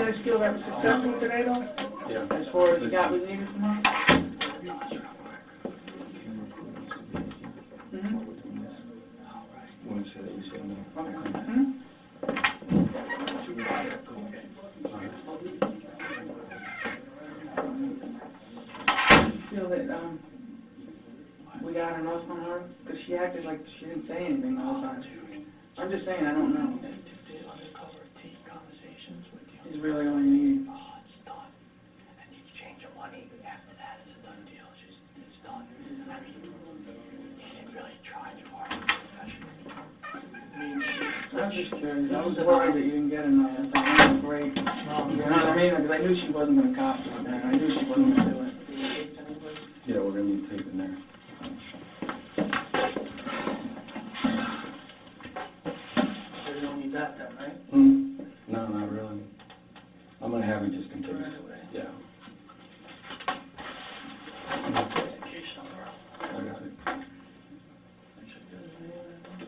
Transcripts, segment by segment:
guys feel that was successful today, though? Yeah. As far as you got what you needed from her? Want to say that you said no? Okay. You feel that we got enough on her? Because she acted like she didn't say anything the whole time. I'm just saying, I don't know. Undercover tea conversations with you. Is really all you need. Oh, it's done. And the exchange of money after that is a done deal. It's done. I mean, he didn't really try too hard to be professional. I was just curious. I was worried that you didn't get enough. I thought, that was great. You know what I mean? Because I knew she wasn't going to cop to it, man. I knew she wasn't going to do it. Yeah, we're going to need tape in there. So you don't need that then, right? No, not really. I'm going to have it just in case. Yeah. Case number. I got it.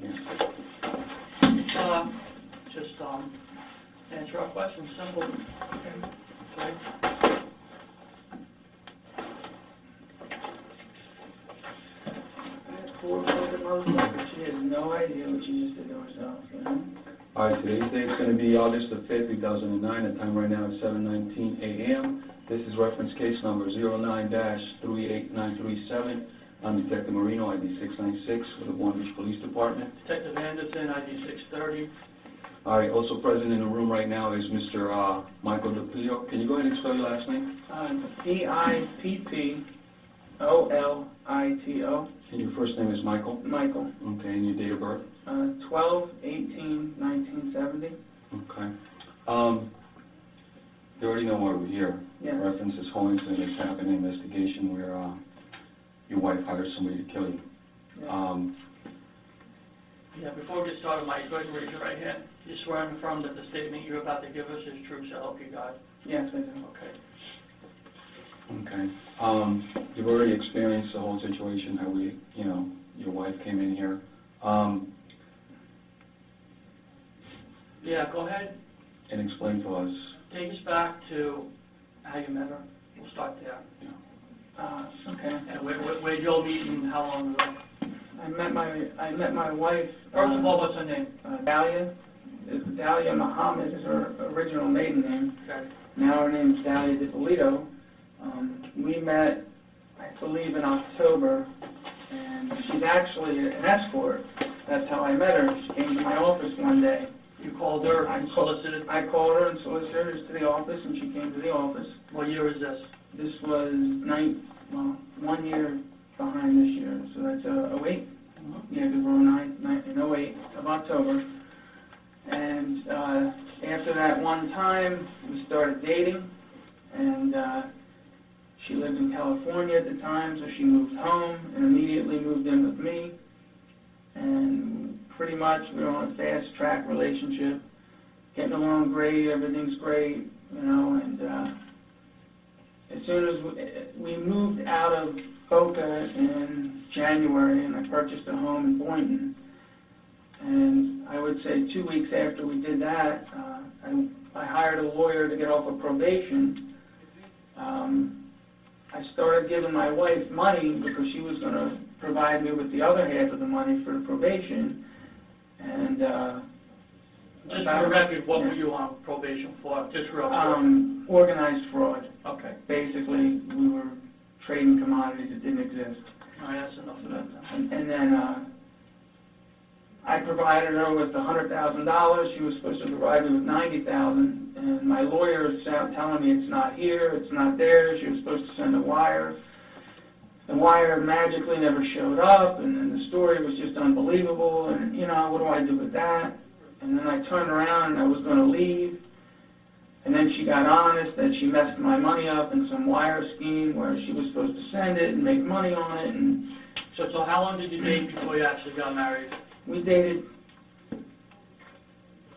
Yeah. Just answer our questions, simple. Okay. Poor fucking motherfucker. She has no idea what she just did to herself, you know? All right, today's date is going to be August the 5th, 2009. The time right now is 7:19 a.m. This is reference case number 09-38937. I'm Detective Marino, ID 696 with the Long Beach Police Department. Detective Anderson, ID 630. All right, also present in the room right now is Mr. Michael Dippolito. Can you go ahead and spell your last name? Dippolito. And your first name is Michael? Michael. Okay, and your date of birth? 12/18/1970. Okay. You already know why we're here. Yeah. Reference this whole incident that's happened, an investigation where your wife hired somebody to kill you. Yeah, before we get started, Mike, go ahead and raise your right hand. You swear and affirm that the statement you're about to give us is true, so help you God? Yes, I do. Okay. Okay. You've already experienced the whole situation, how your wife came in here. Yeah, go ahead. And explain to us. Take us back to how you met her. We'll start there. Yeah. Okay. And where'd you all meet and how long ago? I met my wife. First of all, what's her name? Dalia. Dalia Muhammad is her original maiden name. Okay. Now her name is Dalia Dippolito. We met, I believe, in October, and she's actually an escort. That's how I met her. She came to my office one day. You called her and solicited? I called her and solicited her to the office, and she came to the office. What year is this? This was 1 year behind this year, so that's 08. Yeah, because we're in 08 of October. And after that one time, we started dating, and she lived in California at the time, so she moved home and immediately moved in with me. And pretty much we were on a fast-track relationship, getting along great, everything's great, you know, and as soon as we moved out of Boca in January, and I purchased a home in Boynton, and I would say 2 weeks after we did that, I hired a lawyer to get off of probation. I started giving my wife money because she was going to provide me with the other half of the money for the probation. And just for the record, what were you on probation for? Just real quick. Organized fraud. Okay. Basically, we were trading commodities that didn't exist. All right, that's enough of that. And then I provided her with $100,000. She was supposed to provide me with $90,000. And my lawyer is telling me it's not here, it's not there. She was supposed to send a wire. The wire magically never showed up, and then the story was just unbelievable. And, you know, what do I do with that? And then I turned around and I was going to leave. And then she got honest that she messed my money up in some wire scheme where she was supposed to send it and make money on it. And so how long did you date before you actually got married? We dated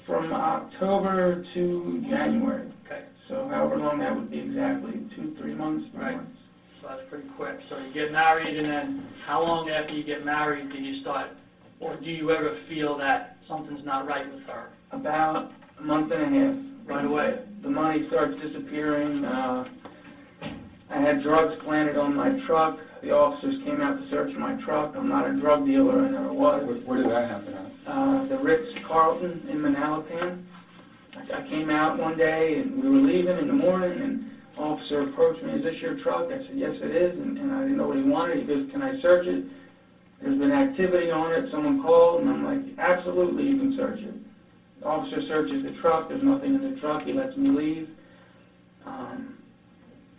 from October to January. Okay. So however long that would be exactly, 2-3 months. Right. Months. So that's pretty quick. So you get married, and then how long after you get married do you start, or do you ever feel that something's not right with her? About a month and a half. Right away? The money starts disappearing. I had drugs planted on my truck. The officers came out to search my truck. I'm not a drug dealer, I never was. Where did that happen at? The Ritz-Carlton in Manalapan. I came out one day and we were leaving in the morning, and an officer approached me, "Is this your truck?" I said, "Yes, it is," and I didn't know what he wanted. He goes, "Can I search it? There's been activity on it, someone called," and I'm like, "Absolutely, you can search it." The officer searches the truck, there's nothing in the truck, he lets me leave.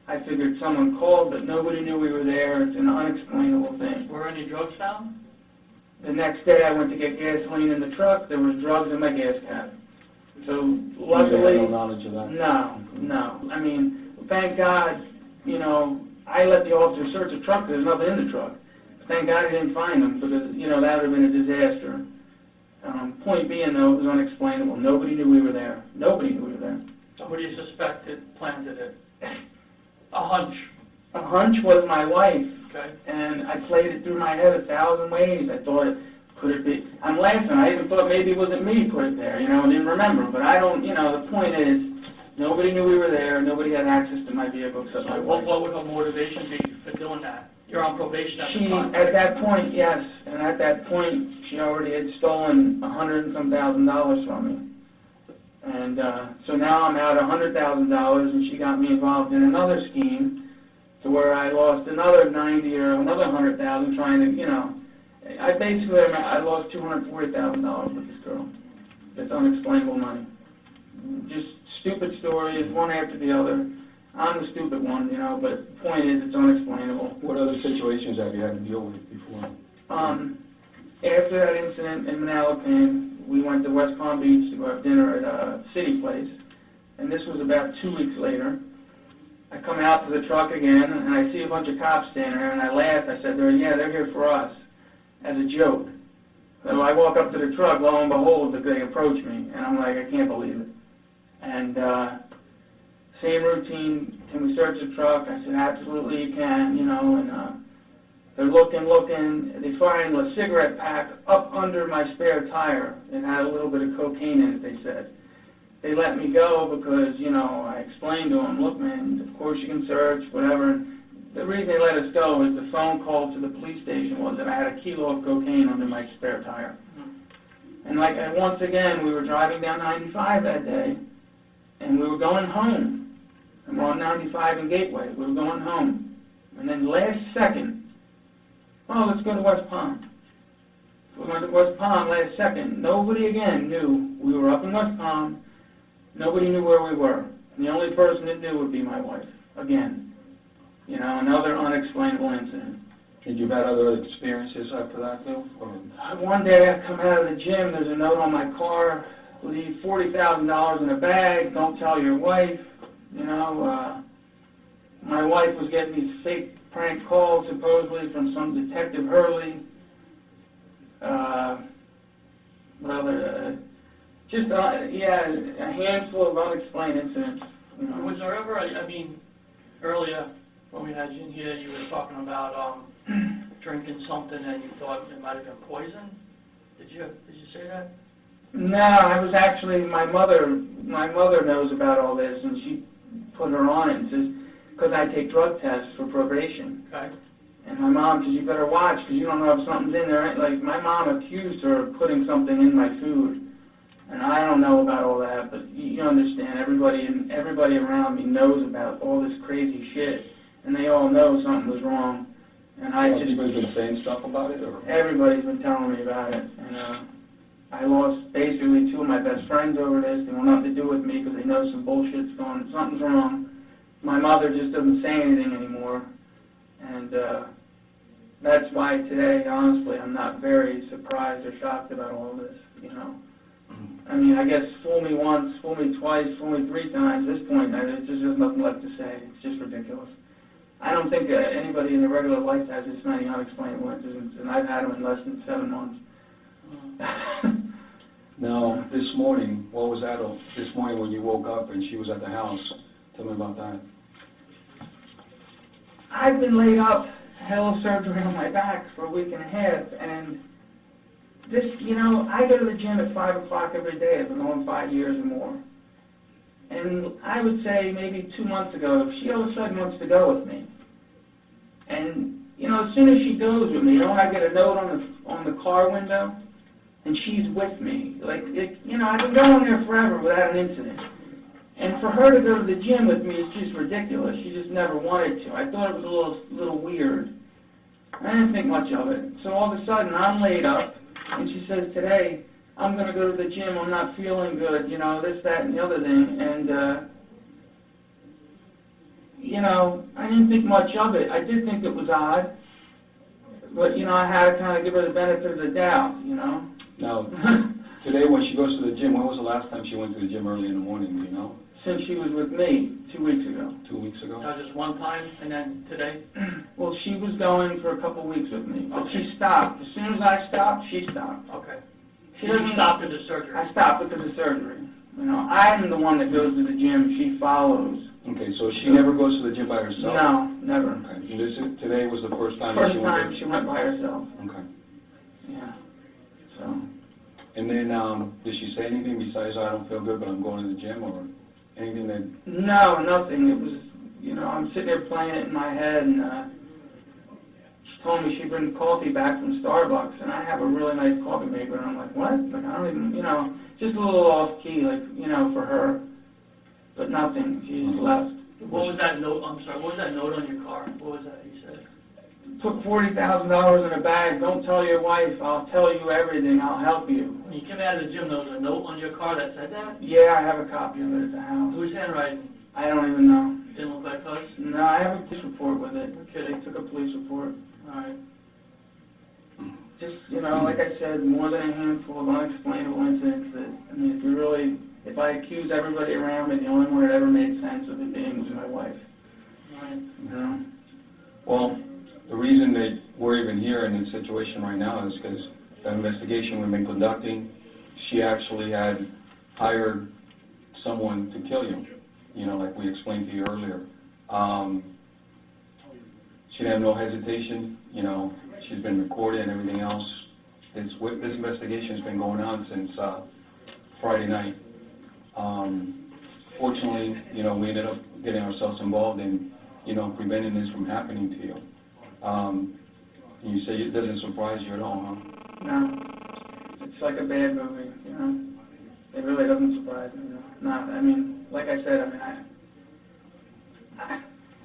I figured someone called, but nobody knew we were there. It's an unexplainable thing. Were any drugs found? The next day I went to get gasoline in the truck, there was drugs in my gas cap. So luckily... You had no knowledge of that? No. I mean, thank God, you know, I let the officer search the truck, there's nothing in the truck. Thank God he didn't find them, because, you know, that would have been a disaster. Point being, though, it was unexplainable. Nobody knew we were there. Nobody knew we were there. So who do you suspect planted it? A hunch. A hunch was my wife, Okay. and I played it through my head 1,000 ways. I thought, could it be? I'm laughing. I even thought maybe it wasn't me put it there, you know, and didn't remember. But I don't, you know, the point is, nobody knew we were there. Nobody had access to my vehicle except my wife. What would her motivation be for doing that? You're on probation at the She, time. at that point, yes, and at that point, she already had stolen $100 and some thousand from me. And so now I'm out $100,000, and she got me involved in another scheme to where I lost another 90 or another 100,000 trying to, you know, I lost $240,000 with this girl. It's unexplainable money. Just stupid stories, one after the other. I'm the stupid one, you know, but the point is, it's unexplainable. What other situations have you had to deal with before? After that incident in Manalapan, we went to West Palm Beach to go have dinner at a city place, and this was about 2 weeks later. I come out to the truck again, and I see a bunch of cops standing there, and I laughed. I said, they're here for us, as a joke. So I walk up to the truck, lo and behold, they approach me, and I'm like, I can't believe it. And same routine, can we search the truck? I said, absolutely you can, you know, and they're looking, they find a cigarette pack up under my spare tire. It had a little bit of cocaine in it, they said. They let me go because, you know, I explained to them, look man, of course you can search, whatever. And the reason they let us go is the phone call to the police station was that I had 1 kilo of cocaine under my spare tire. And like, once again, we were driving down 95 that day, and we were going home. And we're on 95 in Gateway. We were going home. And then last second, oh, let's go to West Palm. We went to West Palm last second. Nobody again knew we were up in West Palm. Nobody knew where we were. And the only person that knew would be my wife. Again. You know, another unexplainable incident. Did you have other experiences after that, Bill? One day I come out of the gym, there's a note on my car, leave $40,000 in a bag, don't tell your wife. You know, my wife was getting these fake prank calls supposedly from some Detective Hurley. Yeah, a handful of unexplained incidents. You know. Was there ever, I mean, earlier when we had you in here, you were talking about drinking something and you thought it might have been poison. Did you say that? No, I was actually, my mother knows about all this, and she put her on it and says, because I take drug tests for probation. Okay. And my mom says, you better watch because you don't know if something's in there. Like, my mom accused her of putting something in my food. And I don't know about all that, but you understand, everybody around me knows about all this crazy shit, and they all know something was wrong. And I just... People have been saying stuff about it? Or? Everybody's been telling me about it. And I lost basically 2 of my best friends over this. They want nothing to do with me because they know some bullshit's going, something's wrong. My mother just doesn't say anything anymore. And that's why today, honestly, I'm not very surprised or shocked about all this, you know. I mean, I guess fool me once, fool me twice, fool me 3 times. At this point, there's just nothing left to say. It's just ridiculous. I don't think anybody in their regular life has this many unexplainable incidents, and I've had them in less than 7 months. Now, this morning, what was that? This morning when you woke up and she was at the house, tell me about that. I've been laid up, hell of surgery on my back for a week and a half, and this, you know, I go to the gym at 5 o'clock every day. I've been going 5 years or more. And I would say maybe 2 months ago, she all of a sudden wants to go with me. And, you know, as soon as she goes with me, you know, I get a note on the car window, and she's with me. Like, you know, I've been going there forever without an incident. And for her to go to the gym with me is just ridiculous. She just never wanted to. I thought it was a little weird. I didn't think much of it. So all of a sudden, I'm laid up, and she says, today, I'm going to go to the gym, I'm not feeling good, you know, this, that, and the other thing. And, you know, I didn't think much of it. I did think it was odd. But, you know, I had to kind of give her the benefit of the doubt, you know. Now, today when she goes to the gym, when was the last time she went to the gym early in the morning, do you know? Since she was with me 2 weeks ago. 2 weeks ago? Just one time, and then today? Well, she was going for a couple weeks with me, but Okay. she stopped. As soon as I stopped, she stopped. Okay. She You doesn't stopped at the surgery? I stopped because of surgery. You know, I'm the one that goes to the gym. She follows. Okay, so she never goes to the gym by herself? No, never. Okay, and today was the first time that First she went? time she went by herself. Okay. Yeah. So. And then, did she say anything besides, I don't feel good, but I'm going to the gym, or anything that... No, nothing. It was, you know, I'm sitting there playing it in my head, and she told me she'd bring coffee back from Starbucks, and I have a really nice coffee maker, and I'm like, what? Like, I don't even, you know, just a little off-key, like, you know, for her, but nothing. She just left. What was that note, I'm sorry, what was that note on your car? What was that you said? Put $40,000 in a bag. Don't tell your wife. I'll tell you everything. I'll help you. When you came out of the gym, there was a note on your car that said that? Yeah, I have a copy of it at the house. Whose handwriting? I don't even know. Didn't look like us? No, I have a police report with it. Okay. They took a police report. Alright. Just, you know, like I said, more than a handful of unexplainable incidents that, I mean, if I accuse everybody around me, the only one that ever made sense of it being was my wife. Right. You know? Well, the reason that we're even here in this situation right now is because the investigation we've been conducting, she actually had hired someone to kill you, you know, like we explained to you earlier. She had no hesitation, you know, she's been recorded and everything else. This investigation has been going on since Friday night. Fortunately, you know, we ended up getting ourselves involved in, you know, preventing this from happening to you. You say it doesn't surprise you at all, huh? No. It's like a bad movie, you know? It really doesn't surprise me, you know? Not, I mean, like I said, I mean,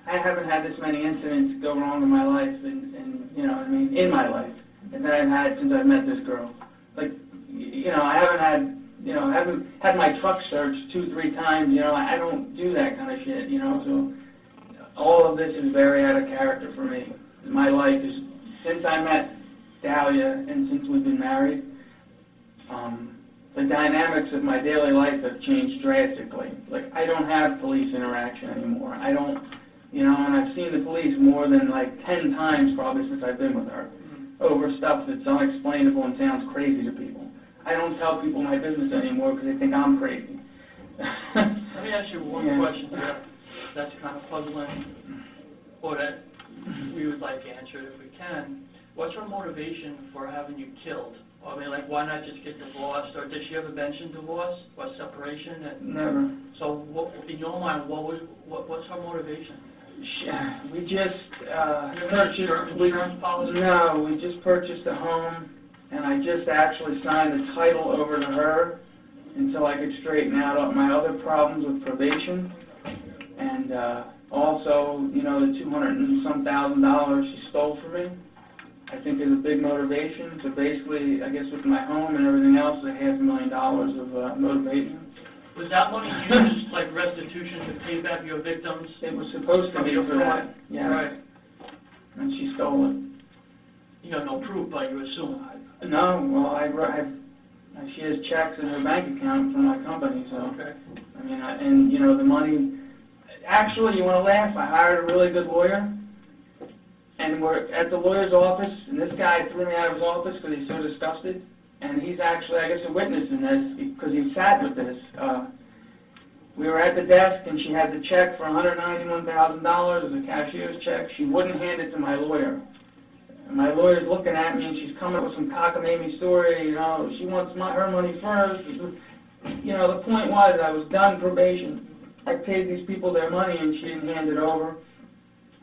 I haven't had this many incidents go wrong in my life, and you know, I mean, in my life, and that I've had since I've met this girl. Like, you know, I haven't had, you know, I haven't had my truck searched 2-3 times, you know, I don't do that kind of shit, you know, so all of this is very out of character for me. My life is, since I met Dalia and since we've been married, the dynamics of my daily life have changed drastically. Like, I don't have police interaction anymore. I don't, you know, and I've seen the police more than like 10 times probably since I've been with her over stuff that's unexplainable and sounds crazy to people. I don't tell people my business anymore because they think I'm crazy. Let me ask you one question here that's kind of puzzling, or that we would like answered if we can. What's her motivation for having you killed? I mean, like, why not just get divorced? Or did she ever mention divorce or separation? Never. So, what, in your mind, what's her motivation? We just insurance policy? No, we just purchased a home, and I just actually signed the title over to her until I could straighten out my other problems with probation, and also, you know, the $200,000 and some she stole from me, I think is a big motivation. So basically, I guess with my home and everything else, $500,000 of motivation. Was that money used, like restitution, to pay back your victims? It was supposed to be for that, yes. Right. And she stole it. You have no proof, but you assume. No, well, she has checks in her bank account from my company, so. Okay. I mean, and you know, the money, actually, you want to laugh, I hired a really good lawyer, and we're at the lawyer's office, and this guy threw me out of his office because he's so disgusted, and he's actually, I guess, a witness in this because he sat with this. We were at the desk, and she had the check for $191,000 as a cashier's check. She wouldn't hand it to my lawyer. And my lawyer's looking at me, and she's coming up with some cockamamie story, you know, she wants her money first. You know, the point was, I was done probation. I paid these people their money, and she didn't hand it over.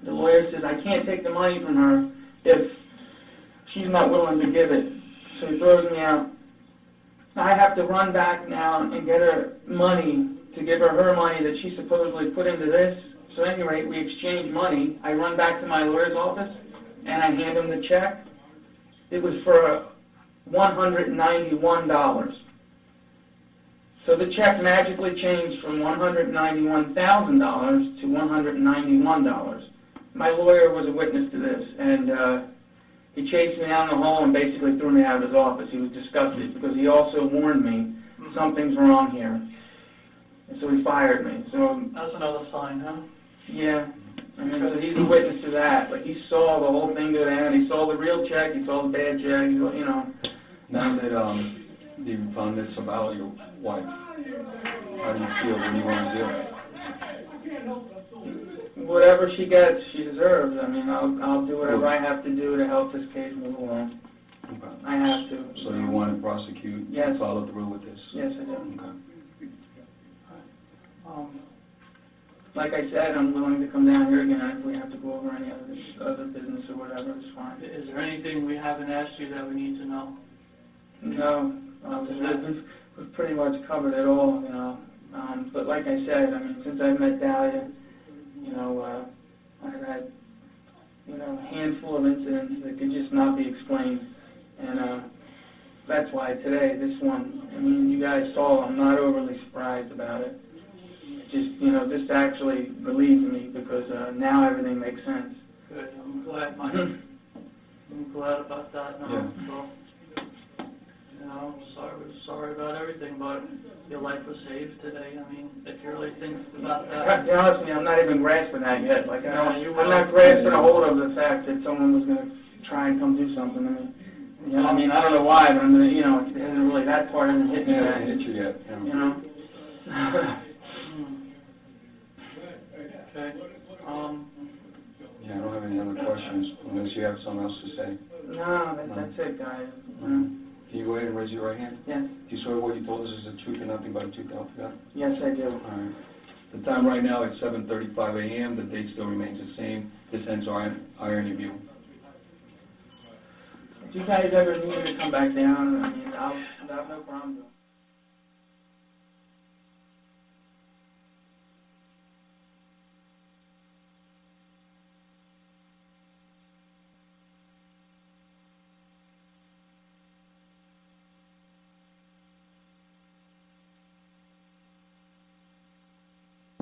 The lawyer says, I can't take the money from her if she's not willing to give it. So he throws me out. I have to run back now and get her money, to give her money that she supposedly put into this. So at any rate, we exchange money. I run back to my lawyer's office, and I hand him the check. It was for $191. So the check magically changed from $191,000 to $191. My lawyer was a witness to this, and he chased me down the hall and basically threw me out of his office. He was disgusted because he also warned me something's wrong here. And so he fired me. So That's another sign, huh? yeah. I mean, so he's a witness to that. Like, he saw the whole thing go down. He saw the real check. He saw the bad check. You know. Now that you found this about your wife, how do you feel? What do you want to do? Whatever she gets, she deserves. I mean, I'll do whatever I have to do to help this case move along. Okay. I have to. So you want to prosecute and follow through with this? Yes, I do. Okay. Like I said, I'm willing to come down here again if we have to go over any other business or whatever. It's fine. Is there anything we haven't asked you that we need to know? No, we've pretty much covered it all, you know. But like I said, I mean, since I've met Dalia, you know, I've had, you know, a handful of incidents that could just not be explained. And that's why today, this one, I mean, you guys saw, I'm not overly surprised about it. Just, you know, this actually relieves me because now everything makes sense. Good. I'm glad, Mike. I'm glad about that now. Yeah. So, you know, sorry about everything, but your life was saved today. I mean, if you really think about that. To be honest with you, I'm not even grasping that yet. Like, Yeah, I'm not grasping a hold of the fact that someone was going to try and come do something to me. You know, I mean, I don't know why, but I'm gonna, you know, it hasn't really, that part hasn't hit me Yeah, yet. it hit you yet. Yeah. You know? Okay. Yeah, I don't have any other questions unless you have something else to say. No, that's it, guys. Can you go ahead and raise your right hand? Yes. Do you swear what you told us is the truth and nothing but the truth, help you God? Yes, I do. All right. The time right now is 7:35 a.m. The date still remains the same. This ends our interview. If you guys ever need me to come back down, I mean, I'll have no problem.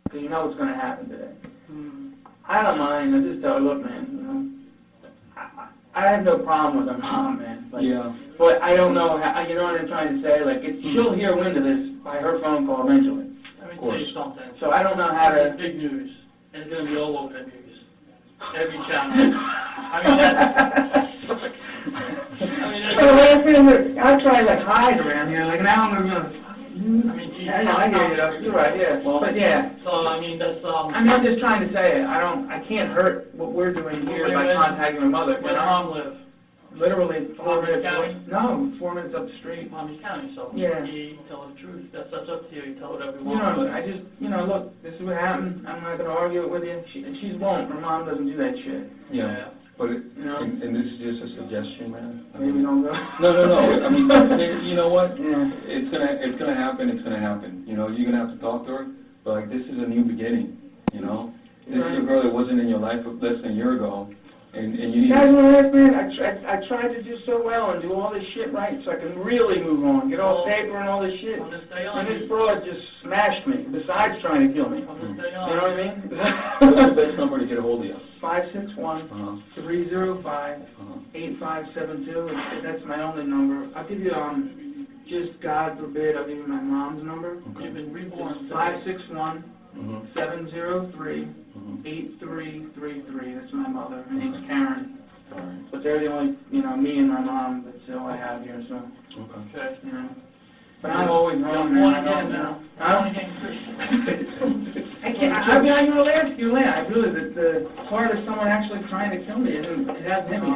Because you know what's going to happen today. I don't mind. I just tell her, look, man, you know, I have no problem with her mom, man. Like, Yeah. But I don't know how, you know what I'm trying to say? Like, she'll hear wind of this by her phone call eventually. Let me tell you something. So I don't know how to... It's big news, and it's going to be all over the news. Every channel. I mean, that's... I try to hide around here. Like, now I'm going to... I mean, geez, I know, I hear you. You're right, yeah. Well, but yeah. So, I mean, that's, I mean, I'm just trying to say it. I can't hurt what we're doing here by contacting my mother. Where does Mom live? Literally 4 minutes. County? No, 4 minutes up the street. Palm Beach County, so Yeah. you tell her the truth. That's up to you. You tell whatever you You want. know, I just, you know, look, this is what happened. I'm not going to argue it with you. And she's won't. Her mom doesn't do that shit. Yeah. But You know? and this is just a suggestion, man. Maybe don't go. No. I mean, you know what? Yeah. It's gonna happen. It's gonna happen. You know, you're gonna have to talk to her. But like, this is a new beginning. You know, this is a girl that wasn't in your life less than a year ago, and you need. Guys, man, I tried to do so well and do all this shit right so I can really move on, get all paper and all this shit. I'm gonna stay on. And this broad just smashed me. Besides trying to kill me. I'm gonna stay on. You know what I mean? What's the best number to get a hold of you? 561-305-8572. That's my only number. I'll give you, just God forbid, I'll give you my mom's number. Okay. You've been reborn. 561-703-8333. That's my mother. Her name's Karen. All right. But they're the only, you know, me and my mom, that's all I have here, so, Okay. you know. But I'm always wrong, You're man. born again now. Huh? Born again Christian. I can't, I mean, I'm gonna laugh, you laugh, I really, the part of someone actually trying to kill me, it hasn't hit me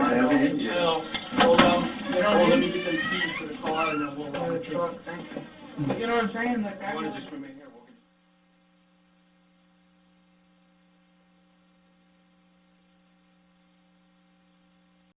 yet. I know. You know what I Well, let mean? me get them keys for the car and then we'll, Thank you. You know what I'm saying, like, I.